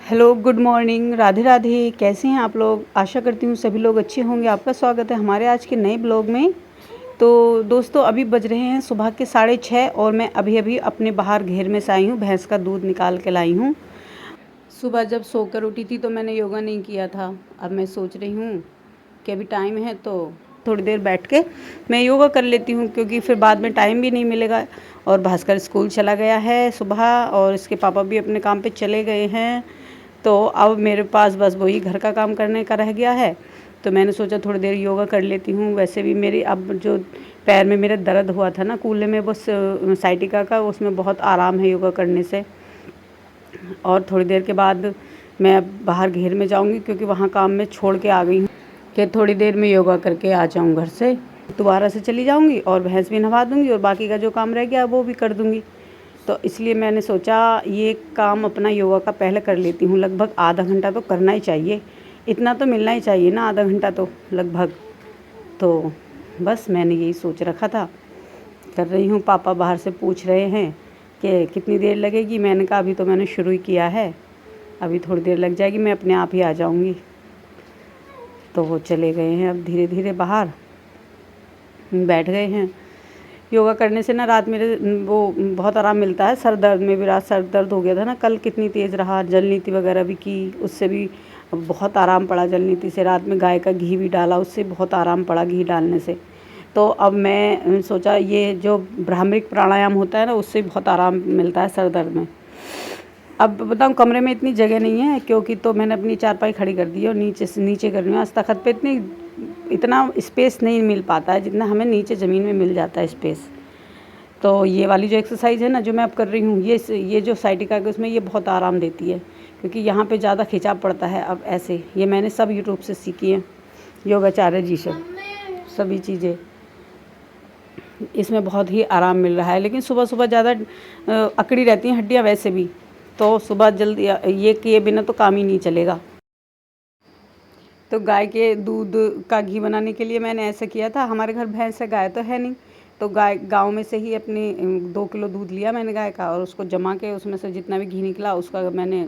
Hello, good morning, Radhe Radhe. कैसे हैं आप लोग? आशा करती हूँ सभी लोग अच्छे होंगे। आपका स्वागत है हमारे आज के नए ब्लॉग में। तो दोस्तों, अभी बज रहे हैं सुबह के 6:30 और मैं अभी अभी अपने बाहर घेर में से आई हूँ। भैंस का दूध निकाल के लाई हूँ। सुबह जब सोकर उठी थी तो मैंने योगा नहीं किया था। अब मैं सोच रही हूँ कि अभी टाइम है तो थोड़ी देर बैठ के मैं योगा कर लेती हूँ, क्योंकि फिर बाद में टाइम भी नहीं मिलेगा। और भास्कर स्कूल चला गया है सुबह और इसके पापा भी अपने काम पे चले गए हैं। तो अब मेरे पास बस वही घर का काम करने का रह गया है। तो मैंने सोचा थोड़ी देर योगा कर लेती हूँ। वैसे भी मेरी अब जो पैर में मेरा दर्द हुआ था ना कूल्हे में, वो साइटिका का, उसमें बहुत आराम है योगा करने से। और थोड़ी देर के बाद मैं अब बाहर घेर में जाऊंगी, क्योंकि वहाँ काम में छोड़ के आ गई हूँ कि थोड़ी देर में योगा करके आ जाऊँ घर से। दोबारा से चली जाऊंगी और भैंस भी नहवा दूंगी और बाकी का जो काम रह गया वो भी कर दूंगी। तो इसलिए मैंने सोचा ये काम अपना योगा का पहले कर लेती हूँ। लगभग आधा घंटा तो करना ही चाहिए, इतना तो मिलना ही चाहिए ना, आधा घंटा तो लगभग। तो बस मैंने यही सोच रखा था, कर रही हूँ। पापा बाहर से पूछ रहे हैं कि कितनी देर लगेगी। मैंने कहा अभी तो मैंने शुरू ही किया है, अभी थोड़ी देर लग जाएगी, मैं अपने आप ही आ जाऊँगी। तो वो चले गए हैं अब धीरे धीरे बाहर, बैठ गए हैं। योगा करने से ना रात मेरे वो बहुत आराम मिलता है। सर दर्द में भी, रात सर दर्द हो गया था ना, कल कितनी तेज़ रहा। जल नीति वगैरह भी की, उससे भी बहुत आराम पड़ा। जल नीति से रात में गाय का घी भी डाला, उससे बहुत आराम पड़ा घी डालने से। तो अब मैं सोचा ये जो भ्रामरिक प्राणायाम होता है ना, उससे बहुत आराम मिलता है सर दर्द में। अब बताऊँ, कमरे में इतनी जगह नहीं है, क्योंकि तो मैंने अपनी चारपाई खड़ी कर दी है और नीचे से नीचे कर रही हूँ। आज तखत पे इतना स्पेस नहीं मिल पाता है जितना हमें नीचे ज़मीन में मिल जाता है स्पेस। तो ये वाली जो एक्सरसाइज़ है ना, जो मैं अब कर रही हूँ, ये जो साइटिका है उसमें ये बहुत आराम देती है, क्योंकि यहाँ पे ज़्यादा खिंचाव पड़ता है। अब ऐसे ये मैंने सब यूट्यूब से सीखी है, योगाचार्य जी से सभी चीज़ें। इसमें बहुत ही आराम मिल रहा है। लेकिन सुबह सुबह ज़्यादा अकड़ी रहती हैं हड्डियाँ वैसे भी, तो सुबह जल्दी ये किए बिना तो काम ही नहीं चलेगा। तो गाय के दूध का घी बनाने के लिए मैंने ऐसा किया था। हमारे घर भैंस है, गाय तो है नहीं। तो गांव में से ही अपने 2 किलो दूध लिया मैंने गाय का, और उसको जमा के उसमें से जितना भी घी निकला उसका मैंने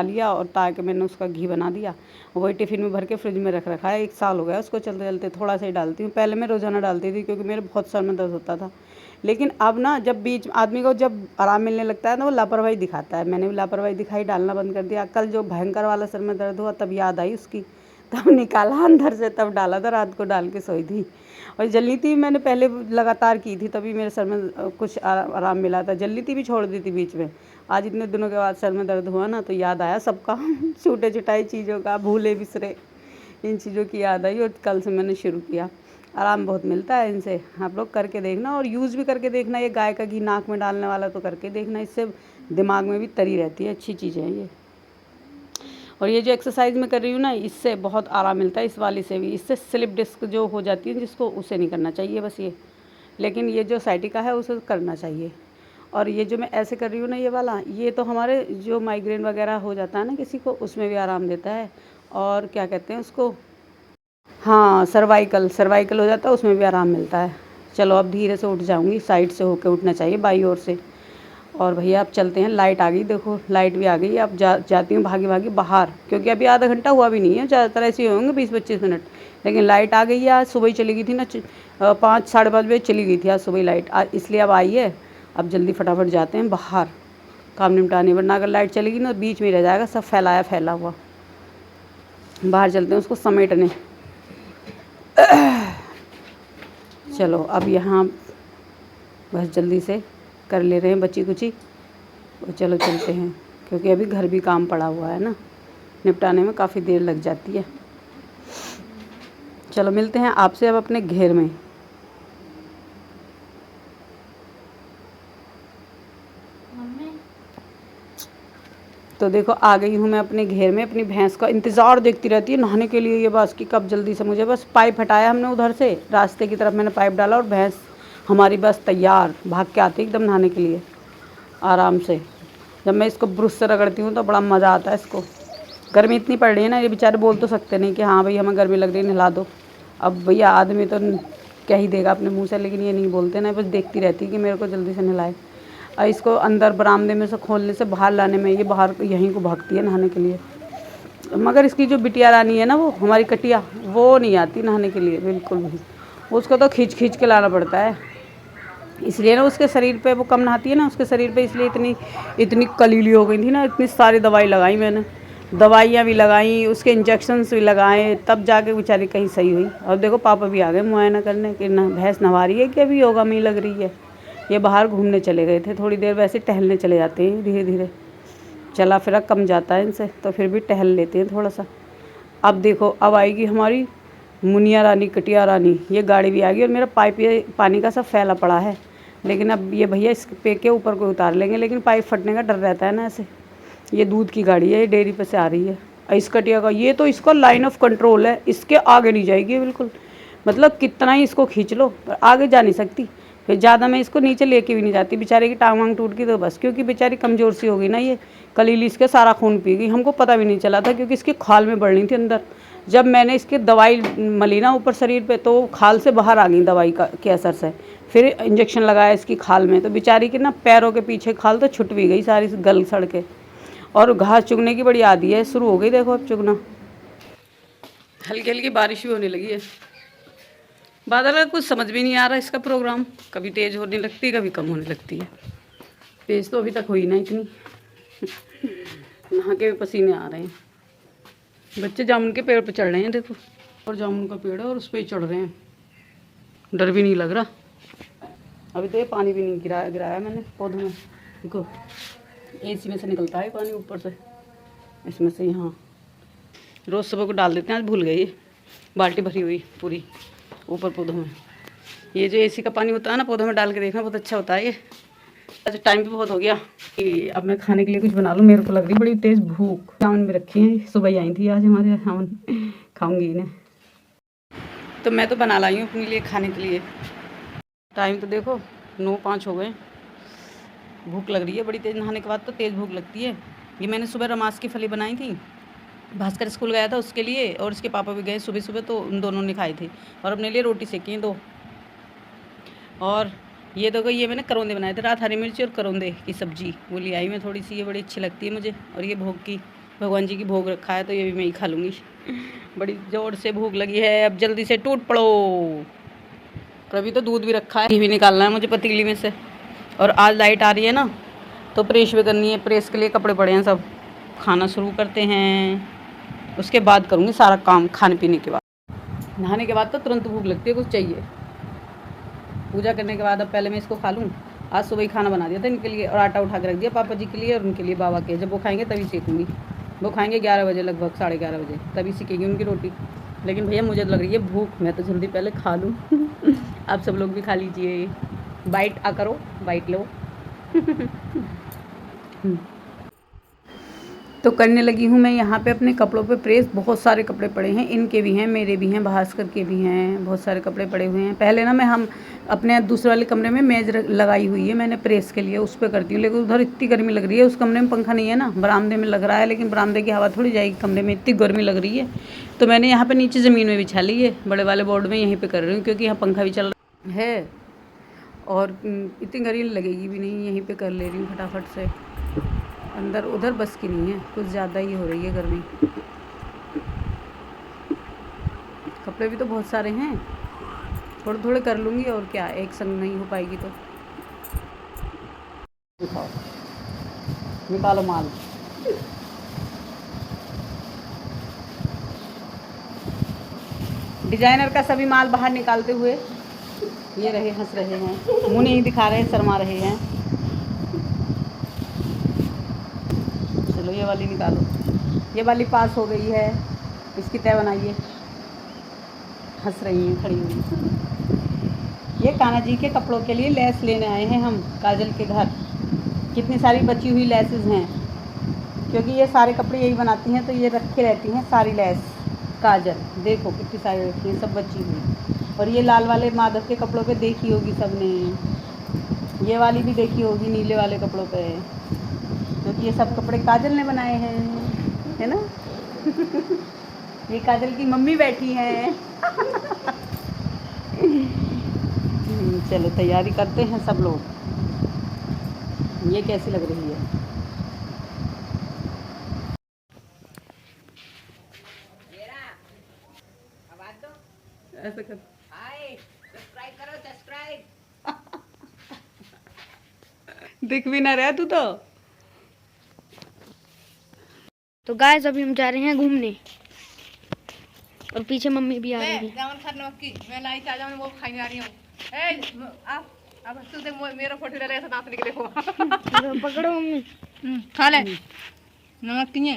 लिया और के मैंने उसका घी बना दिया। वही टिफ़िन में भर के फ्रिज में रख रखा है। 1 साल हो गया उसको चलते चलते। थोड़ा सा ही डालती हूँ, पहले मैं रोज़ाना डालती थी क्योंकि मेरे बहुत सर में दर्द होता था। लेकिन अब ना, जब बीच आदमी को जब आराम मिलने लगता है ना, वो लापरवाही दिखाता है। मैंने भी लापरवाही दिखाई, डालना बंद कर दिया। कल जो भयंकर वाला सर में दर्द हुआ तब याद आई उसकी, तब निकाला अंदर से, तब डाला था। रात को डाल के सोई थी। और जलनीति मैंने पहले लगातार की थी, तभी मेरे सर में कुछ आराम मिला था। जलनीति भी छोड़ दी थी बीच में। आज इतने दिनों के बाद सर में दर्द हुआ ना, तो याद आया सबका छूटे छुटाई चीज़ों का, भूले बिसरे इन चीज़ों की याद आई, और कल से मैंने शुरू किया। आराम बहुत मिलता है इनसे। आप लोग करके देखना और यूज़ भी करके देखना। ये गाय का घी नाक में डालने वाला तो करके देखना, इससे दिमाग में भी तरी रहती है। अच्छी चीज़ें हैं ये। और ये जो एक्सरसाइज मैं कर रही हूँ ना, इससे बहुत आराम मिलता है। इस वाली से भी, इससे स्लिप डिस्क जो हो जाती है जिसको, उसे नहीं करना चाहिए बस ये। लेकिन ये जो साइटिका है उसे करना चाहिए। और ये जो मैं ऐसे कर रही हूँ ना, ये वाला, ये तो हमारे जो माइग्रेन वगैरह हो जाता है ना किसी को, उसमें भी आराम देता है। और क्या कहते हैं उसको, हाँ, सर्वाइकल हो जाता है, उसमें भी आराम मिलता है। चलो अब धीरे से उठ जाऊँगी, साइड से होकर उठना चाहिए, बाई ओर से। और भैया अब चलते हैं। लाइट आ गई, देखो लाइट भी आ गई। अब जाती हूँ भागी भागी बाहर, क्योंकि अभी आधा घंटा हुआ भी नहीं है, ज़्यादातर ऐसे ही होंगे 20-25 मिनट। लेकिन लाइट आ गई है। आज सुबह ही चली गई थी ना, 5 साढ़े 5 बजे चली गई थी आज सुबह लाइट, इसलिए अब आई है। अब जल्दी फटाफट जाते हैं बाहर काम निपटाने, वरना अगर लाइट चलेगी ना बीच में रह जाएगा सब फैला हुआ। बाहर चलते हैं उसको समेटने। चलो अब यहाँ बस जल्दी से कर ले रहे हैं बची कुची, और चलो चलते हैं, क्योंकि अभी घर भी काम पड़ा हुआ है ना, निपटाने में काफ़ी देर लग जाती है। चलो मिलते हैं आपसे अब अपने घेर में। तो देखो आ गई हूँ मैं अपने घेर में। अपनी भैंस का इंतज़ार देखती रहती है नहाने के लिए, ये बस कि कब जल्दी से मुझे, बस पाइप हटाया हमने उधर से, रास्ते की तरफ मैंने पाइप डाला और भैंस हमारी बस तैयार, भाग के आती एकदम नहाने के लिए आराम से। जब मैं इसको ब्रश से रगड़ती हूँ तो बड़ा मज़ा आता है इसको। गर्मी इतनी पड़ रही है ना, ये बेचारे बोल तो सकते नहीं कि हाँ भाई हमें गर्मी लग रही है नहला दो। अब भैया आदमी तो कह ही देगा अपने मुँह से, लेकिन ये नहीं बोलते ना, बस देखती रहती है कि मेरे को जल्दी से नहलाए। और इसको अंदर बरामदे में से खोलने से बाहर लाने में ये बाहर यहीं को भागती है नहाने के लिए। मगर इसकी जो बिटिया रानी है ना, वो हमारी कटिया, वो नहीं आती नहाने के लिए बिल्कुल भी। उसको तो खींच खींच के लाना पड़ता है, इसलिए ना उसके शरीर पे वो कम नहाती है ना, उसके शरीर पे इसलिए इतनी इतनी कलीली हो गई थी ना। इतनी सारी दवाई लगाई मैंने, दवाइयाँ भी लगाई, उसके इंजेक्शन्स भी लगाए, तब जाके बेचारी कहीं सही हुई। अब देखो पापा भी आ गए मुआयना करने कि ना भैंस नहा रही है कि अभी योगा में ही लग रही है। ये बाहर घूमने चले गए थे, थोड़ी देर वैसे टहलने चले जाते हैं धीरे धीरे, चला फिरा कम जाता है इनसे, तो फिर भी टहल लेते हैं थोड़ा सा। अब देखो अब आएगी हमारी मुनिया रानी, कटिया रानी। ये गाड़ी भी आ गई और मेरा पाइप ये पानी का सब फैला पड़ा है, लेकिन अब ये भैया इस पे के ऊपर को उतार लेंगे, लेकिन पाइप फटने का डर रहता है ना ऐसे। ये दूध की गाड़ी है, ये डेयरी पे से आ रही है। और इस कटिया का ये तो इसका लाइन ऑफ कंट्रोल है, इसके आगे नहीं जाएगी बिल्कुल। मतलब कितना ही इसको खींच लो पर आगे जा नहीं सकती। फिर ज़्यादा मैं इसको नीचे लेके भी नहीं जाती, बेचारे की टांग वांग टूट गई तो बस, क्योंकि बेचारी कमज़ोर सी हो गई ना। ये कलीली इसके सारा खून पी गई, हमको पता भी नहीं चला था क्योंकि इसकी खाल में बढ़ रही थी अंदर। जब मैंने इसकी दवाई मली ना ऊपर शरीर पे, तो खाल से बाहर आ गई दवाई के असर से। फिर इंजेक्शन लगाया इसकी खाल में, तो बेचारी की ना पैरों के पीछे खाल तो छुट भी गई सारी गल सड़ के। और घास चुगने की बड़ी आदी है, शुरू हो गई देखो अब चुगना। हल्की हल्की बारिश भी होने लगी है। बादल का कुछ समझ भी नहीं आ रहा इसका प्रोग्राम, कभी तेज़ होने लगती है कभी कम होने लगती है। तेज़ तो अभी तक हुई ना इतनी। नहा के भी पसीने आ रहे हैं। बच्चे जामुन के पेड़ पे चढ़ रहे हैं देखो, और जामुन का पेड़ है और उस पर ही चढ़ रहे हैं, डर भी नहीं लग रहा। अभी तो ये पानी भी नहीं गिराया मैंने पौधों में। देखो एसी में से निकलता है पानी ऊपर से, इसमें से यहाँ रोज़ सुबह को डाल देते हैं। आज भूल गई, बाल्टी भरी हुई पूरी ऊपर पौधों में। ये जो एसी का पानी होता है ना, पौधों में डाल के देखना बहुत अच्छा होता है ये। अच्छा टाइम भी बहुत हो गया कि अब मैं खाने के लिए कुछ बना लूँ। मेरे को लग रही बड़ी तेज़ भूख। जामुन में रखी हैं, सुबह ही आई थी आज हमारे जामुन, खाऊंगी इन्हें। तो मैं तो बना लाई हूँ अपने लिए खाने के लिए। टाइम तो देखो 9:05 हो गए। भूख लग रही है बड़ी तेज़, नहाने के बाद तो तेज़ भूख लगती है। ये मैंने सुबह रमास की फली बनाई थी, भास्कर स्कूल गया था उसके लिए, और उसके पापा भी गए सुबह सुबह, तो उन दोनों ने खाई थी। और अपने लिए रोटी सेकी 2। और ये देखो ये मैंने करौंदे बनाए थे रात, हरी मिर्ची और करौंदे की सब्जी, वो ले आई मैं थोड़ी सी, ये बड़ी अच्छी लगती है मुझे। और ये भोग की, भगवान जी की भोग रखा है तो ये भी मैं ही खा लूँगी। बड़ी ज़ोर से भूख लगी है, अब जल्दी से टूट पड़ो। पर अभी तो दूध भी रखा है, घी भी निकालना है मुझे पतीली में से। और आज लाइट आ रही है ना, तो प्रेस भी करनी है, प्रेस के लिए कपड़े पड़े हैं सब। खाना शुरू करते हैं, उसके बाद करूँगी सारा काम। खाने पीने के बाद, नहाने के बाद तो तुरंत भूख लगती है, कुछ चाहिए। पूजा करने के बाद अब पहले मैं इसको खा लूँ। आज सुबह ही खाना बना दिया था इनके लिए, और आटा उठा के रख दिया पापा जी के लिए और उनके लिए बाबा के। जब वो खाएंगे तभी सेकूँगी। वो खाएंगे 11 बजे लगभग, 11:30 बजे, तभी सीखेगी उनकी रोटी। लेकिन भैया मुझे तो लग रही है भूख, मैं तो जल्दी पहले खा लूँ। आप सब लोग भी खा लीजिए, बाइट आ करो, बाइट लो। तो करने लगी हूँ मैं यहाँ पे अपने कपड़ों पे प्रेस। बहुत सारे कपड़े पड़े हैं, इनके भी हैं, मेरे भी हैं, भास्कर के भी हैं, बहुत सारे कपड़े पड़े हुए हैं। पहले ना मैं हम अपने दूसरे वाले कमरे में मेज लगाई हुई है मैंने प्रेस के लिए, उस पर करती हूँ। लेकिन उधर इतनी गर्मी लग रही है, उस कमरे में पंखा नहीं है ना, बरामदे में लग रहा है, लेकिन बरामदे की हवा थोड़ी जाएगी कमरे में, इतनी गर्मी लग रही है। तो मैंने यहाँ पर नीचे ज़मीन में बिछा ली है, बड़े वाले बोर्ड में, यहीं पर कर रही हूँ क्योंकि यहाँ पंखा भी चल रहा है और इतनी गर्मी लगेगी भी नहीं, यहीं पर कर ले रही हूँ फटाफट से। अंदर उधर बस की नहीं है, कुछ ज़्यादा ही हो रही है गर्मी। कपड़े भी तो बहुत सारे हैं, थोड़े थोड़े कर लूँगी और क्या, एक संग नहीं हो पाएगी तो। दिखाओ, निकालो माल। डिजाइनर का सभी माल बाहर निकालते हुए ये रहे, हंस रहे हैं, मुँह नहीं दिखा रहे, शर्मा रहे हैं। चलो ये वाली निकालो, ये वाली पास हो गई है, इसकी तय बनाइए। हंस रही हैं खड़ी हुई। ये कान्हा जी के कपड़ों के लिए लेस लेने आए हैं हम काजल के घर। कितनी सारी बची हुई लेसेस हैं, क्योंकि ये सारे कपड़े यही बनाती हैं, तो ये रखे रहती हैं सारी लेस। काजल देखो कितनी सारी रखी हैं, सब बची हुई। और ये लाल वाले माधव के कपड़ों पे देखी होगी सबने, ये वाली भी देखी होगी नीले वाले कपड़ों पे, क्योंकि ये सब कपड़े काजल ने बनाए हैं, है ना। ये काजल की मम्मी बैठी हैं। चलो तैयारी करते हैं सब लोग। ये कैसी लग रही है? ऐसे कर। सब्सक्राइब करो, सब्सक्राइब। दिख भी ना रहा तू तो गाइस अभी हम जा रहे हैं घूमने और पीछे मम्मी भी आ रही है। मैं लाई चाचा वो खाई आ रही हूँ। अब तू देख मेरा फोटो ले ऐसा दांत निकले हो। पकड़ो मम्मी। खा ले नमक किए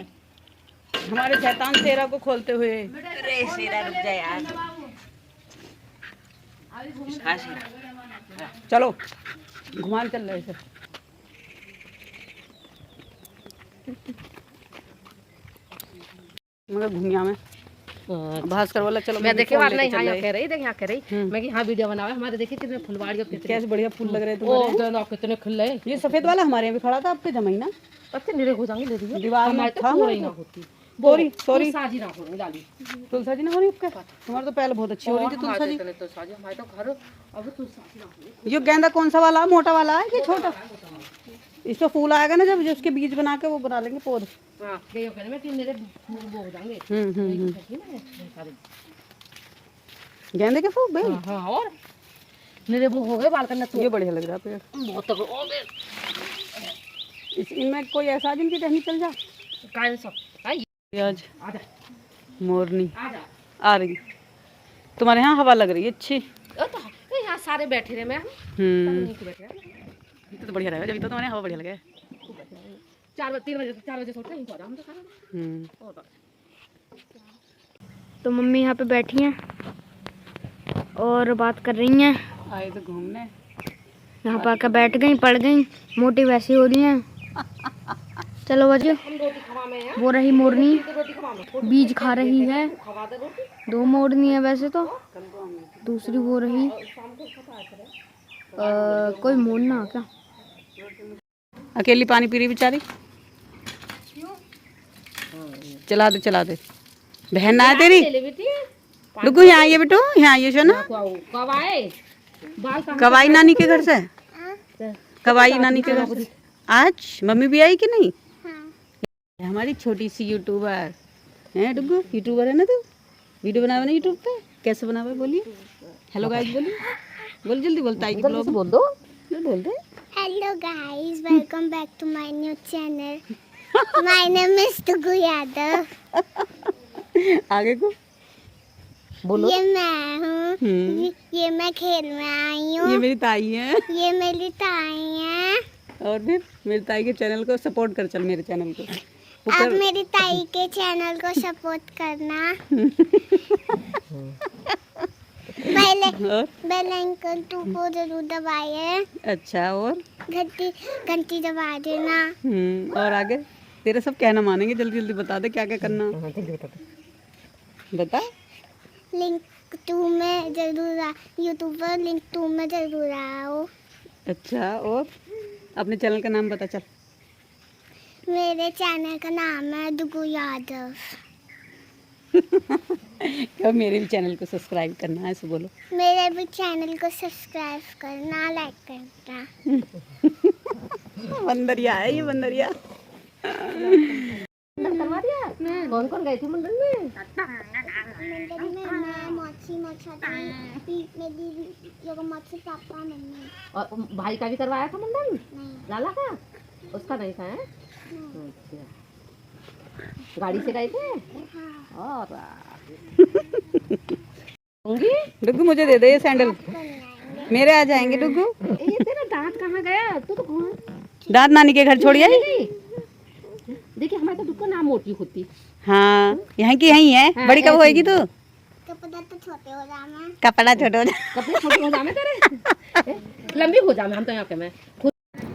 हमारे शैतान शेरा को खोलते हुए। अरे शेरा रुक जा यार। हाँ शेरा चलो घुमान चल रहे थे। मगर घूमिया में भास्कर बोला चलो मैं देखे बात नहीं। हाँ यहाँ कह रही देख यहाँ कह रही मैं कि हाँ वीडियो बनावे हमारे देखे कितने फुलवाड़ी और कितने कैसे बढ़िया फूल लग रहे थे। ओ जाना कितने खिले। ये सफेद वाला हमारे यहाँ भी खड़ा था आपके जमाई ना। अच्छे निरे हो जाएंगे ले दीजिए। दीवार में था पूरी ना होती। बोरी सॉरी साजी ना होनी डाली। तुलसा जी ना हो रही आपका? तुम्हारे तो पहले बहुत अच्छी हो रही थी तुलसा जी। तो साजी हमारे तो घर अब तो साजी ना होनी। ये गेंदा कौन सा वाला? मोटा वाला है कि छोटा? इसमें फूल आएगा ना जब उसके बीज बना के वो बना लेंगे पौधे। हां ये कहने में कि मेरे फूल वो हो जाएंगे। गेंदे के फूल भाई। हां और मेरे वो हो गए बाल करना तो ये बढ़िया लग रहा है पेड़। बहुत तगड़े हो गए। इनमें कोई ऐसा जिनकी टहनी चल जा। काहे सब आई आज आजा मोरनी आजा आ रही। तुम्हारे यहाँ हवा लग रही है अच्छी। तो यहाँ सारे बैठे रहे मैं बैठे तो बढ़िया रहेगा जब तो तुम्हारे हवा बढ़िया लगे। 4 बजे सोचते हैं तो हम तो खाना। तो मम्मी यहाँ पे बैठी हैं और बात कर रही हैं। आए तो घूमने यहाँ पर आकर बैठ गई, पड़ गई, मोटी वैसी हो रही हैं। चलो बच्चों, वो रही मोरनी बीज खा रही है। 2 मोरनी है वैसे तो, दूसरी वो रही कोई मोरना क्या अकेली पानी पी रही बेचारी। चला दे बहन ना है तेरी। रुको यहाँ आइए बेटू, यहाँ आइए शो ना। कब आई नानी के घर से? कब आई नानी के घर से? आज मम्मी भी आई कि नहीं? हमारी छोटी सी यूट्यूबर है डुगू। यूट्यूबर है ना तू? वीडियो बनावे ना यूट्यूब पे? कैसे बनावे बोलिए। हेलो गाइस बोलिए, बोल जल्दी बोलता है ब्लॉग बोल दो। बोल दे hello guys, welcome back to my new channel. My name is Dugu Yadav. आगे को बोलो। ये मैं हूँ। ये मैं खेल में आई हूँ। ये मेरी ताई है। ये मेरी ताई है। और फिर मेरी ताई के चैनल को सपोर्ट कर। चल मेरे चैनल को अब मेरी ताई के चैनल को सपोर्ट करना। पहले बेल आइकन को जरूर दबाइए। अच्छा और घंटी दबा देना। और आगे तेरा सब कहना मानेंगे। जल्दी जल्दी बता दे क्या क्या करना। बता। लिंक 2 में जरूर यूट्यूब पर लिंक 2 में जरूर आओ। अच्छा और अपने चैनल का नाम बता। चल मेरे चैनल का नाम है डुगू यादव। क्या मेरे भी चैनल को सब्सक्राइब करना है ऐसे बोलो। मेरे भी चैनल को सब्सक्राइब करना, लाइक करना। बंदरिया है ये बंदरिया। कौन कौन गए थे मंडल में? मंडल में मैं मोची मेरी लोग मोची पापा मम्मी। और भाई का भी करवाया था मंडल? नहीं। लाला का उसका नहीं था है? अच्छा गाड़ी से गए थे। हाँ। और डुगू मुझे दे दे ये सैंडल। मेरे आ जाएंगे डुगू। ये तेरा दांत कहाँ गया? तू तो दांत नानी के घर छोड़ आई। देखिए हमारे तो दुकान नाम मोटी होती। हाँ यहाँ की यही है। बड़ी कब होएगी तू? कपड़ा तो छोटे हो जाए। कपड़ा छोटे हो जा। कपड़े छोटे हो जाए तेरे। लंबी हो जाए हम तो यहाँ के मैं।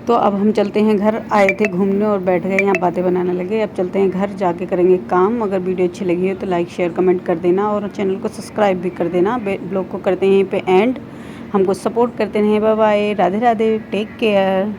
तो अब हम चलते हैं घर। आए थे घूमने और बैठ गए यहाँ बातें बनाने लगे। अब चलते हैं घर, जाके करेंगे काम। अगर वीडियो अच्छी लगी हो तो लाइक शेयर कमेंट कर देना और चैनल को सब्सक्राइब भी कर देना। ब्लॉग को करते हैं यहीं पे एंड। हमको सपोर्ट करते रहें। Bye bye, Radhe Radhe, take care.